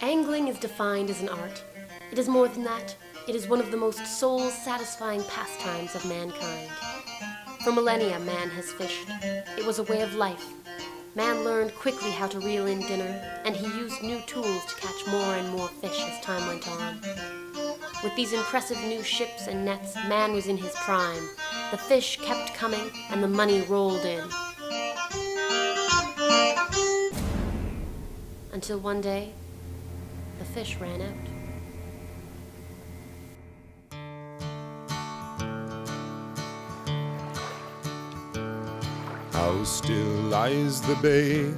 Angling is defined as an art. It is more than that. It is one of the most soul-satisfying pastimes of mankind. For millennia, man has fished. It was a way of life. Man learned quickly how to reel in dinner, and he used new tools to catch more and more fish as time went on. With these impressive new ships and nets, man was in his prime. The fish kept coming, and the money rolled in. Until one day, the fish ran out. How still lies the bay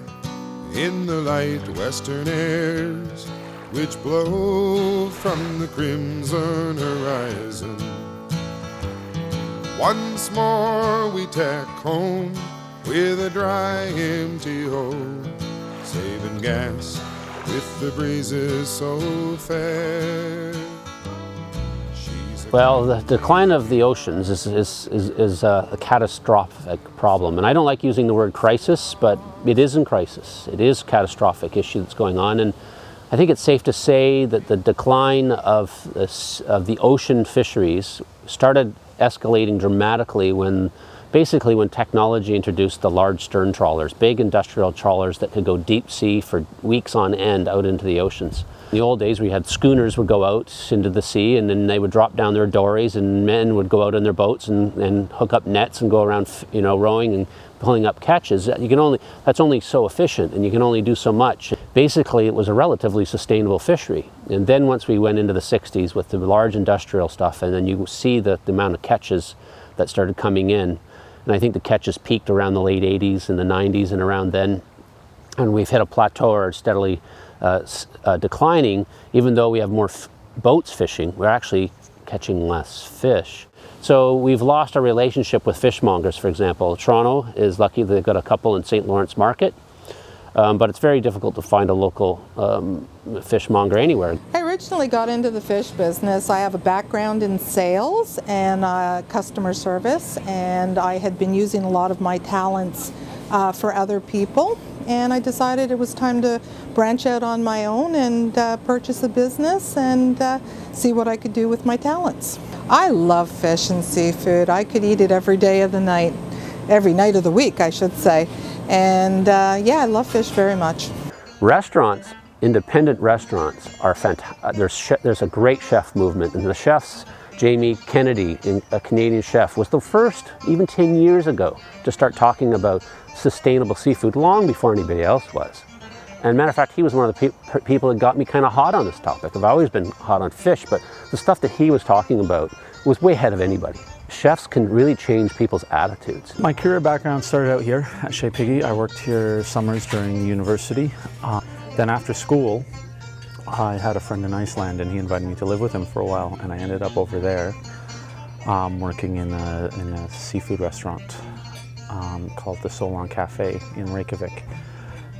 in the light western airs, which blow from the crimson horizon. Once more we tack home with a dry empty hold, saving gas with the breezes so fair. Well, the decline of the oceans is a catastrophic problem. And I don't like using the word crisis, but it is in crisis. It is a catastrophic issue that's going on. And I think it's safe to say that the decline of the ocean fisheries started escalating dramatically when technology introduced the large stern trawlers, big industrial trawlers that could go deep sea for weeks on end out into the oceans. In the old days, we had schooners would go out into the sea, and then they would drop down their dories, and men would go out in their boats and hook up nets and go around, rowing and pulling up catches. That's only so efficient, and you can only do so much. Basically, it was a relatively sustainable fishery. And then once we went into the 60s with the large industrial stuff, and then you see the amount of catches that started coming in. And I think the catches peaked around the late 80s and the 90s and around then. And we've hit a plateau or steadily declining. Even though we have more boats fishing, we're actually catching less fish. So we've lost our relationship with fishmongers, for example. Toronto is lucky they've got a couple in St. Lawrence Market, but it's very difficult to find a local fishmonger anywhere. I originally got into the fish business. I have a background in sales and customer service, and I had been using a lot of my talents for other people, and I decided it was time to branch out on my own and purchase a business and see what I could do with my talents. I love fish and seafood. I could eat it every day of the night, every night of the week, I should say. And yeah, I love fish very much. Restaurants, independent restaurants, are fantastic. There's a great chef movement, and the chefs, Jamie Kennedy, a Canadian chef, was the first, even 10 years ago, to start talking about sustainable seafood long before anybody else was. And matter of fact, he was one of the people that got me kind of hot on this topic. I've always been hot on fish, but the stuff that he was talking about was way ahead of anybody. Chefs can really change people's attitudes. My career background started out here at Chez Piggy. I worked here summers during university. Then after school, I had a friend in Iceland, and he invited me to live with him for a while, and I ended up over there working in a seafood restaurant called the Solon Cafe in Reykjavik.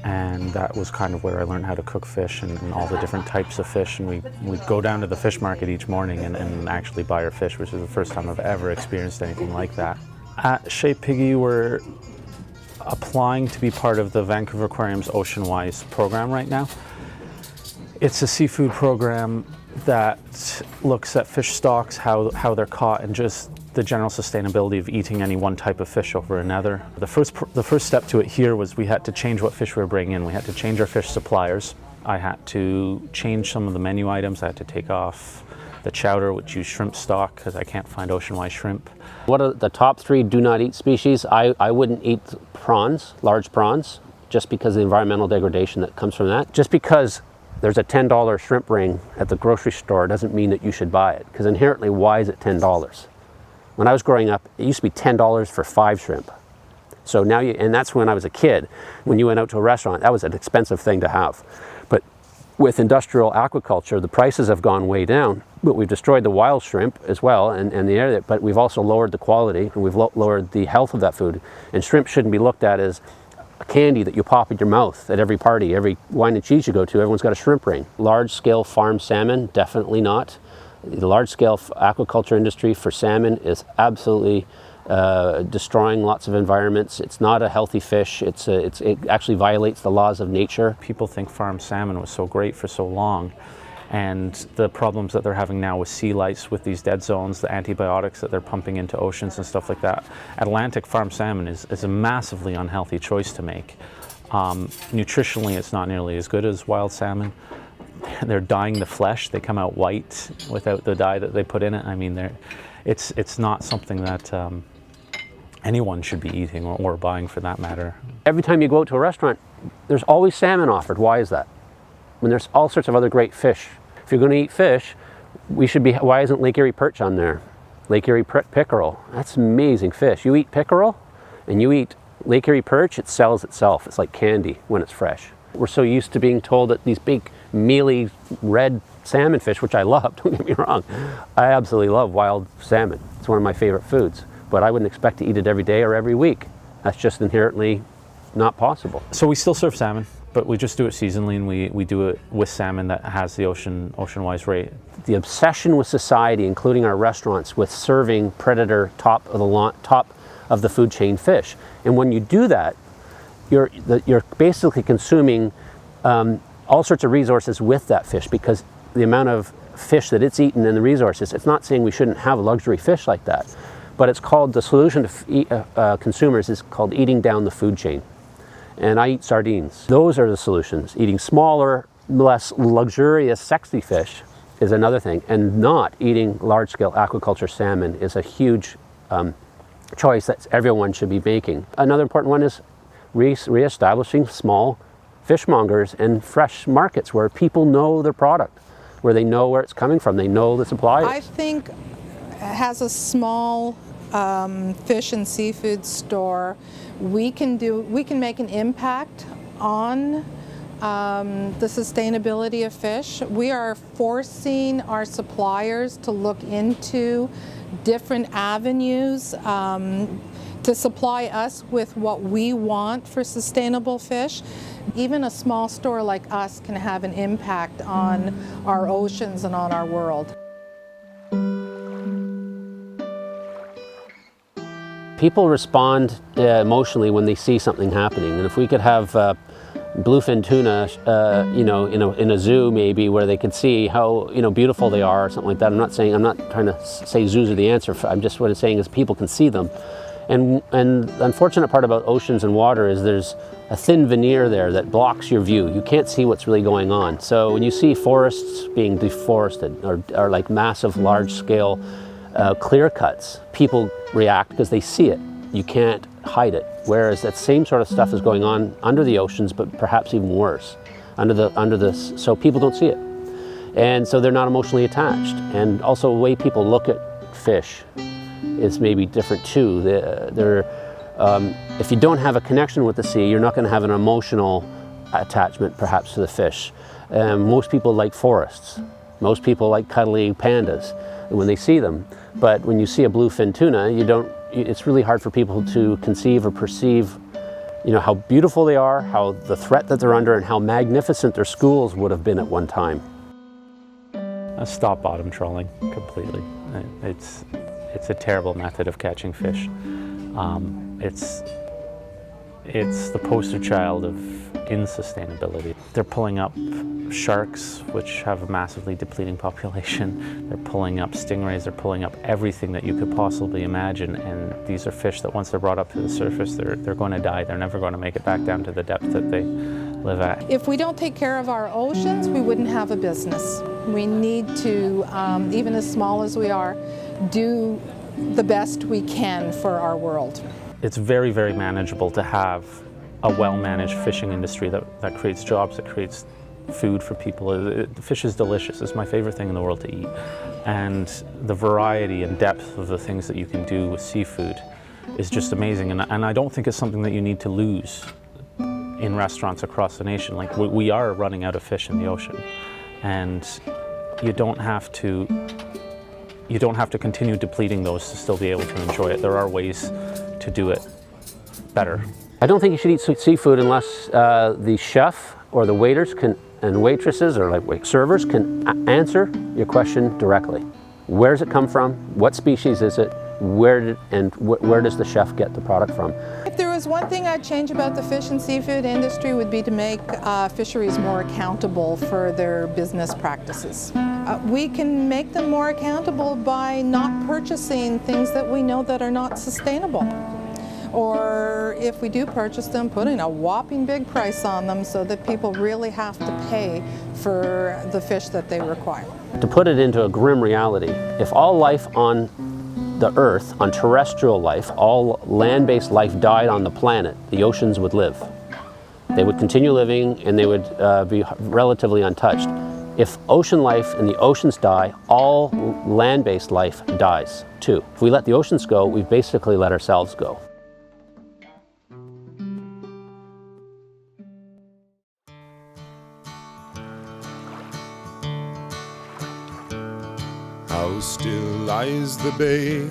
And that was kind of where I learned how to cook fish and all the different types of fish. And we'd go down to the fish market each morning and actually buy our fish, which is the first time I've ever experienced anything like that. At Chez Piggy, we're applying to be part of the Vancouver Aquarium's OceanWise program right now. It's a seafood program that looks at fish stocks, how they're caught, and just the general sustainability of eating any one type of fish over another. The first step to it here was we had to change what fish we were bringing in. We had to change our fish suppliers. I had to change some of the menu items. I had to take off the chowder, which used shrimp stock, because I can't find OceanWise shrimp. What are the top 3 do not eat species? I wouldn't eat prawns, large prawns, just because of the environmental degradation that comes from that. Just because there's a $10 shrimp ring at the grocery store doesn't mean that you should buy it, because inherently, why is it $10? When I was growing up, it used to be $10 for 5 shrimp. So now and that's when I was a kid. When you went out to a restaurant, that was an expensive thing to have. But with industrial aquaculture, the prices have gone way down, but we've destroyed the wild shrimp as well, and the area, but we've also lowered the quality, and we've lowered the health of that food. And shrimp shouldn't be looked at as a candy that you pop in your mouth at every party, every wine and cheese you go to, everyone's got a shrimp ring. Large-scale farm salmon, definitely not. The large-scale aquaculture industry for salmon is absolutely destroying lots of environments. It's not a healthy fish. It actually violates the laws of nature. People think farm salmon was so great for so long, and the problems that they're having now with sea lice, with these dead zones, the antibiotics that they're pumping into oceans and stuff like that. Atlantic farm salmon is a massively unhealthy choice to make. Nutritionally, it's not nearly as good as wild salmon. They're dyeing the flesh. They come out white without the dye that they put in it. I mean, it's not something that anyone should be eating or buying, for that matter. Every time you go out to a restaurant, there's always salmon offered. Why is that? When there's all sorts of other great fish. If you're going to eat fish, why isn't Lake Erie perch on there? Lake Erie pickerel, that's amazing fish. You eat pickerel and you eat Lake Erie perch, it sells itself. It's like candy when it's fresh. We're so used to being told that these big, mealy, red salmon fish, which I love, don't get me wrong. I absolutely love wild salmon. It's one of my favorite foods, but I wouldn't expect to eat it every day or every week. That's just inherently not possible. So we still serve salmon, but we just do it seasonally, and we do it with salmon that has the ocean-wise rate. The obsession with society, including our restaurants, with serving predator top of the food chain fish. And when you do that, you're basically consuming all sorts of resources with that fish, because the amount of fish that it's eaten and the resources, it's not saying we shouldn't have luxury fish like that, but it's called, the solution to consumers is called eating down the food chain. And I eat sardines. Those are the solutions. Eating smaller, less luxurious, sexy fish is another thing. And not eating large-scale aquaculture salmon is a huge choice that everyone should be making. Another important one is reestablishing small fishmongers and fresh markets where people know their product, where they know where it's coming from, they know the suppliers. I think as a small fish and seafood store, we can make an impact on the sustainability of fish. We are forcing our suppliers to look into different avenues to supply us with what we want for sustainable fish. Even a small store like us can have an impact on our oceans and on our world. People respond emotionally when they see something happening, and if we could have bluefin tuna, in a zoo maybe, where they could see how beautiful they are or something like that. I'm not trying to say zoos are the answer. What I'm saying is people can see them, and the unfortunate part about oceans and water is there's a thin veneer there that blocks your view. You can't see what's really going on. So when you see forests being deforested or like massive, large-scale clear cuts, people react because they see it. You can't hide it. Whereas that same sort of stuff is going on under the oceans, but perhaps even worse, so people don't see it. And so they're not emotionally attached. And also the way people look at fish is maybe different too. If you don't have a connection with the sea, you're not going to have an emotional attachment perhaps to the fish. Most people like forests. Most people like cuddly pandas when they see them. But when you see a bluefin tuna, it's really hard for people to conceive or perceive how beautiful they are, how the threat that they're under, and how magnificent their schools would have been at one time. Stop bottom trawling completely. It's a terrible method of catching fish. It's the poster child of insustainability. They're pulling up sharks, which have a massively depleting population. They're pulling up stingrays, they're pulling up everything that you could possibly imagine, and these are fish that once they're brought up to the surface, they're going to die. They're never going to make it back down to the depth that they live at. If we don't take care of our oceans, we wouldn't have a business. We need to, even as small as we are, do the best we can for our world. It's very, very manageable to have a well-managed fishing industry that creates jobs, that creates food for people. The fish is delicious. It's my favorite thing in the world to eat. And the variety and depth of the things that you can do with seafood is just amazing. And I don't think it's something that you need to lose in restaurants across the nation. Like we are running out of fish in the ocean. And you don't have to continue depleting those to still be able to enjoy it. There are ways to do it better. I don't think you should eat seafood unless the chef or the waiters and waitresses or servers can answer your question directly. Where does it come from? What species is it? where does the chef get the product from? If there was one thing I'd change about the fish and seafood industry would be to make fisheries more accountable for their business practices. We can make them more accountable by not purchasing things that we know that are not sustainable. Or if we do purchase them, putting a whopping big price on them so that people really have to pay for the fish that they require. To put it into a grim reality, if all life on the earth, on terrestrial life, all land-based life died on the planet, the oceans would live. They would continue living and they would be relatively untouched. If ocean life and the oceans die, all land-based life dies too. If we let the oceans go, we've basically let ourselves go. How still lies the bay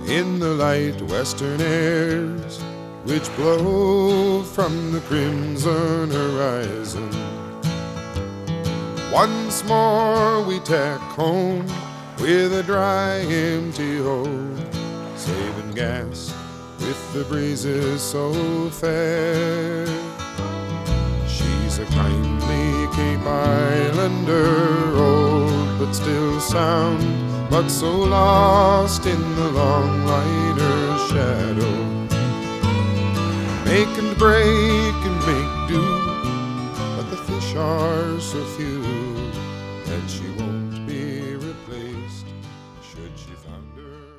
in the light western airs, which blow from the crimson horizon. Once more we tack home with a dry empty hold, saving gas with the breezes so fair. She's a kindly Cape Islander, old but still sound, but so lost in the long lighter's shadow. Make and break and make do, but the fish are so few that she won't be replaced should she founder.